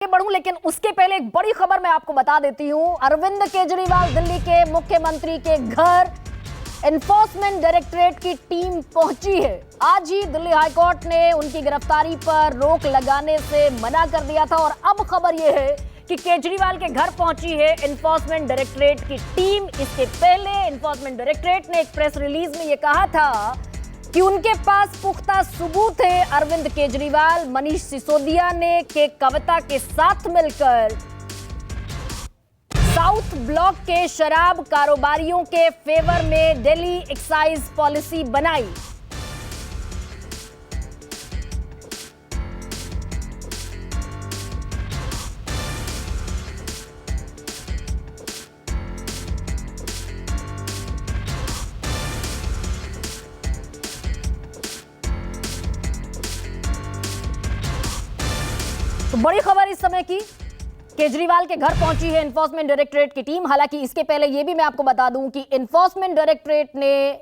बढ़ूं, लेकिन उसके पहले एक बड़ी खबर मैं आपको बता देती हूं। अरविंद केजरीवाल दिल्ली के मुख्यमंत्री के घर एनफोर्समेंट डायरेक्टरेट की टीम पहुंची है। आज ही दिल्ली हाईकोर्ट ने उनकी गिरफ्तारी पर रोक लगाने से मना कर दिया था और अब खबर यह है कि केजरीवाल के घर पहुंची है एनफोर्समेंट डायरेक्टरेट की टीम। इसके पहले एनफोर्समेंट डायरेक्टरेट ने एक प्रेस रिलीज में यह कहा था कि उनके पास पुख्ता सबूत है। अरविंद केजरीवाल मनीष सिसोदिया ने के कविता के साथ मिलकर साउथ ब्लॉक के शराब कारोबारियों के फेवर में दिल्ली एक्साइज पॉलिसी बनाई। तो बड़ी खबर इस समय की, केजरीवाल के घर पहुंची है एनफोर्समेंट डायरेक्टरेट की टीम। हालांकि इसके पहले यह भी मैं आपको बता दूं कि एनफोर्समेंट डायरेक्टरेट ने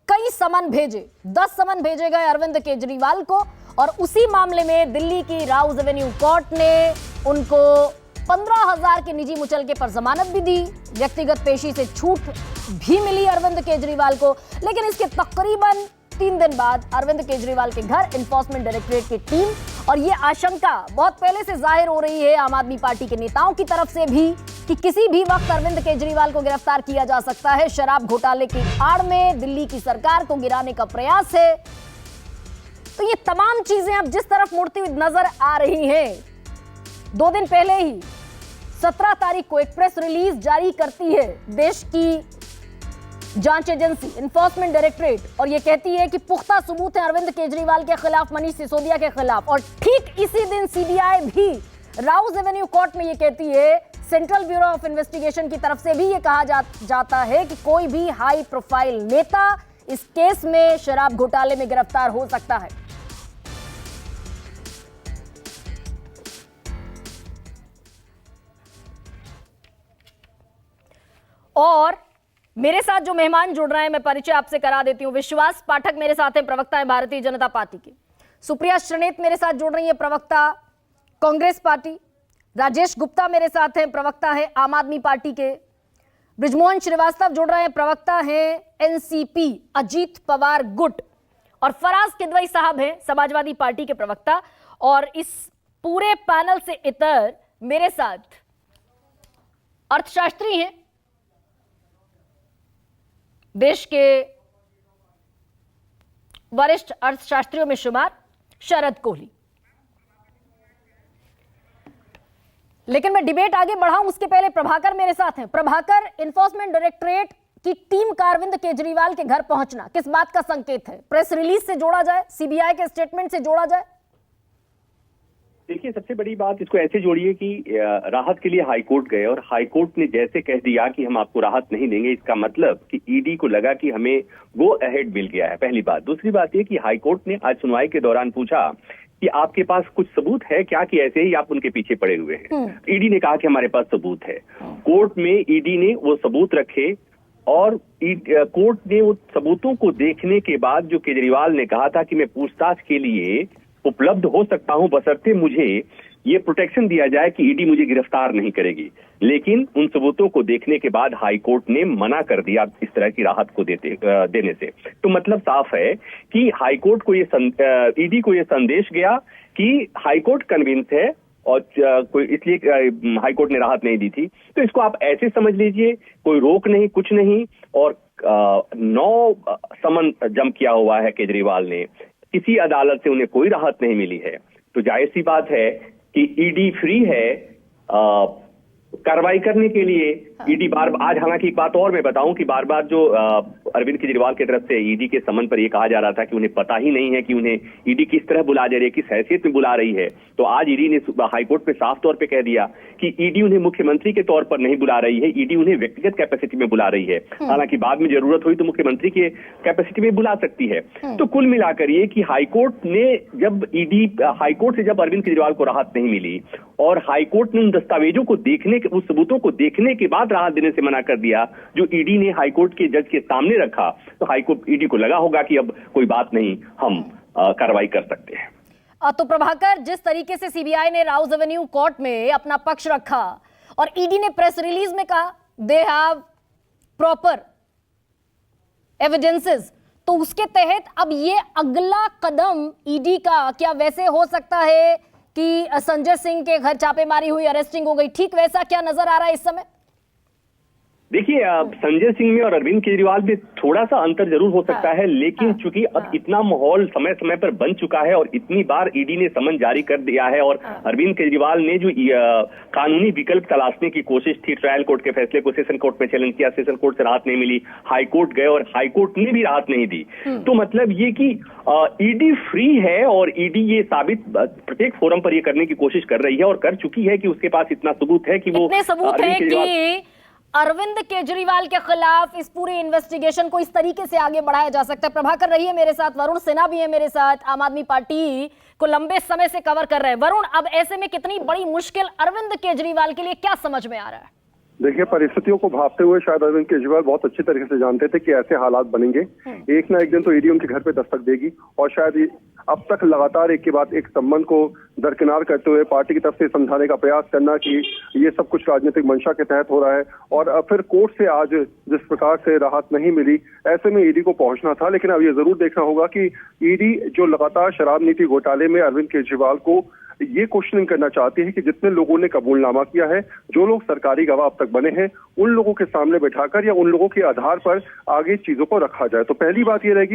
कई समन भेजे, 10 समन भेजे गए अरविंद केजरीवाल को, और उसी मामले में दिल्ली की राउज एवेन्यू कोर्ट ने उनको 15,000 के निजी मुचलके पर जमानत भी दी। व्यक्तिगत पेशी से छूट भी मिली अरविंद केजरीवाल को। लेकिन इसके तकरीबन 3 दिन बाद अरविंद केजरीवाल के घर एनफोर्समेंट डायरेक्टरेट की टीम, और ये आशंका बहुत पहले से जाहिर हो रही है आम आदमी पार्टी के नेताओं की तरफ से भी कि किसी भी वक्त अरविंद केजरीवाल को गिरफ्तार किया जा सकता है। शराब घोटाले की आड़ में दिल्ली की सरकार को गिराने का प्रयास है। तो ये तमाम चीजें अब जिस तरफ मुड़ती हुई नजर आ रही हैं, 2 दिन पहले ही 17 तारीख को एक प्रेस रिलीज जारी करती है देश की जांच एजेंसी एनफोर्समेंट डायरेक्टरेट, और यह कहती है कि पुख्ता सबूत है अरविंद केजरीवाल के खिलाफ, मनीष सिसोदिया के खिलाफ। और ठीक इसी दिन सीबीआई भी राउज एवेन्यू कोर्ट में यह कहती है, सेंट्रल ब्यूरो ऑफ इन्वेस्टिगेशन की तरफ से भी यह कहा जाता है कि कोई भी हाई प्रोफाइल नेता इस केस में शराब घोटाले में गिरफ्तार हो सकता है। और मेरे साथ जो मेहमान जुड़ रहे हैं, मैं परिचय आपसे करा देती हूं। विश्वास पाठक मेरे साथ हैं, प्रवक्ता है भारतीय जनता पार्टी की। सुप्रिया श्रीनेत मेरे साथ जुड़ रही है, प्रवक्ता कांग्रेस पार्टी। राजेश गुप्ता मेरे साथ हैं, प्रवक्ता है आम आदमी पार्टी के। ब्रिजमोहन श्रीवास्तव जुड़ रहे हैं, प्रवक्ता है एनसीपी अजीत पवार गुट। और फराज किदवई साहब हैं, समाजवादी पार्टी के प्रवक्ता। और इस पूरे पैनल से इतर मेरे साथ अर्थशास्त्री हैं, देश के वरिष्ठ अर्थशास्त्रियों में शुमार शरद कोहली। लेकिन मैं डिबेट आगे बढ़ाऊं उसके पहले प्रभाकर मेरे साथ हैं। प्रभाकर, एनफोर्समेंट डायरेक्टरेट की टीम का अरविंद केजरीवाल के घर पहुंचना किस बात का संकेत है? प्रेस रिलीज से जोड़ा जाए, सीबीआई के स्टेटमेंट से जोड़ा जाए? देखिए, सबसे बड़ी बात इसको ऐसे जोड़िए कि राहत के लिए हाईकोर्ट गए और हाईकोर्ट ने जैसे कह दिया कि हम आपको राहत नहीं देंगे, इसका मतलब कि ईडी को लगा कि हमें गो अहेड मिल गया है, पहली बात। दूसरी बात ये कि हाईकोर्ट ने आज सुनवाई के दौरान पूछा कि आपके पास कुछ सबूत है क्या, कि ऐसे ही आप उनके पीछे पड़े हुए हैं। ईडी ने कहा कि हमारे पास सबूत है। कोर्ट में ईडी ने वो सबूत रखे और कोर्ट ने उन सबूतों को देखने के बाद जो केजरीवाल ने कहा था कि मैं पूछताछ के लिए उपलब्ध हो सकता हूं बशर्ते मुझे ये प्रोटेक्शन दिया जाए कि ईडी मुझे गिरफ्तार नहीं करेगी, लेकिन उन सबूतों को देखने के बाद हाईकोर्ट ने मना कर दिया इस तरह की राहत को देने से। तो मतलब साफ है कि हाईकोर्ट को ईडी को ये संदेश गया कि हाईकोर्ट कन्विंस है और कोई इसलिए हाईकोर्ट ने राहत नहीं दी थी। तो इसको आप ऐसे समझ लीजिए, कोई रोक नहीं, कुछ नहीं। और 9 समन जम किया हुआ है केजरीवाल ने, किसी अदालत से उन्हें कोई राहत नहीं मिली है। तो जाहिर सी बात है कि ईडी फ्री है कार्रवाई करने के लिए। ईडी आज हालांकि एक बात और मैं बताऊं कि बार बार जो अरविंद केजरीवाल की तरफ से ईडी के समन पर यह कहा जा रहा था कि उन्हें पता ही नहीं है कि उन्हें ईडी किस तरह बुला जा रही है, किस हैसियत में बुला रही है। तो आज ईडी ने हाईकोर्ट पे साफ तौर पे कह दिया कि ईडी उन्हें मुख्यमंत्री के तौर पर नहीं बुला रही है, ईडी उन्हें व्यक्तिगत कैपेसिटी में बुला रही है। हालांकि बाद में जरूरत हुई तो मुख्यमंत्री के कैपेसिटी में बुला सकती है। तो कुल मिलाकर ये कि हाईकोर्ट ने जब हाईकोर्ट से जब अरविंद केजरीवाल को राहत नहीं मिली और हाईकोर्ट ने उन दस्तावेजों को देखने के, उस सबूतों को देखने के बाद राहत देने से मना कर दिया जो ईडी ने हाईकोर्ट के जज के सामने रखा, तो हाईकोर्ट ईडी को लगा होगा कि अब कोई बात नहीं, हम कार्रवाई कर सकते हैं। तो प्रभाकर, जिस तरीके से सीबीआई ने राउज एवेन्यू कोर्ट में अपना पक्ष रखा और ईडी ने प्रेस रिलीज में कहा दे हैव प्रॉपर एविडेंसेस, तो उसके तहत अब ये अगला कदम ईडी का क्या वैसे हो सकता है कि संजय सिंह के घर छापेमारी हुई, अरेस्टिंग हो गई, ठीक वैसा क्या नजर आ रहा है इस समय? देखिए, संजय सिंह में और अरविंद केजरीवाल में थोड़ा सा अंतर जरूर हो सकता है, लेकिन चूंकि अब इतना माहौल समय समय पर बन चुका है और इतनी बार ईडी ने समन जारी कर दिया है और अरविंद केजरीवाल ने जो कानूनी विकल्प तलाशने की कोशिश थी, ट्रायल कोर्ट के फैसले को सेशन कोर्ट में चैलेंज किया, सेशन कोर्ट से राहत नहीं मिली, हाई कोर्ट गए और हाई कोर्ट ने भी राहत नहीं दी। तो मतलब ये कि ईडी फ्री है और ईडी ये साबित प्रत्येक फोरम पर ये करने की कोशिश कर रही है और कर चुकी है कि उसके पास इतना सबूत है कि वो अरविंद केजरीवाल के खिलाफ इस पूरी इन्वेस्टिगेशन को इस तरीके से आगे बढ़ाया जा सकता है। प्रभाकर रहिए मेरे साथ, वरुण सिन्हा भी है मेरे साथ, आम आदमी पार्टी को लंबे समय से कवर कर रहे हैं। वरुण, अब ऐसे में कितनी बड़ी मुश्किल अरविंद केजरीवाल के लिए क्या समझ में आ रहा है? देखिए, परिस्थितियों को भांपते हुए शायद अरविंद केजरीवाल बहुत अच्छी तरीके से जानते थे कि ऐसे हालात बनेंगे, एक ना एक दिन तो ईडी उनके घर पे दस्तक देगी और शायद अब तक लगातार एक के बाद एक संबंध को दरकिनार करते हुए पार्टी की तरफ से समझाने का प्रयास करना कि ये सब कुछ राजनीतिक मंशा के तहत हो रहा है और फिर कोर्ट से आज जिस प्रकार से राहत नहीं मिली, ऐसे में ईडी को पहुंचना था। लेकिन अब ये जरूर देखना होगा कि ईडी जो लगातार शराब नीति घोटाले में अरविंद केजरीवाल को ये क्वेश्चनिंग करना चाहती है कि जितने लोगों ने कबूलनामा किया है, जो लोग सरकारी गवाह अब तक बने हैं, उन लोगों के सामने बैठाकर या उन लोगों के आधार पर आगे चीजों को रखा जाए। तो पहली बात ये रहेगी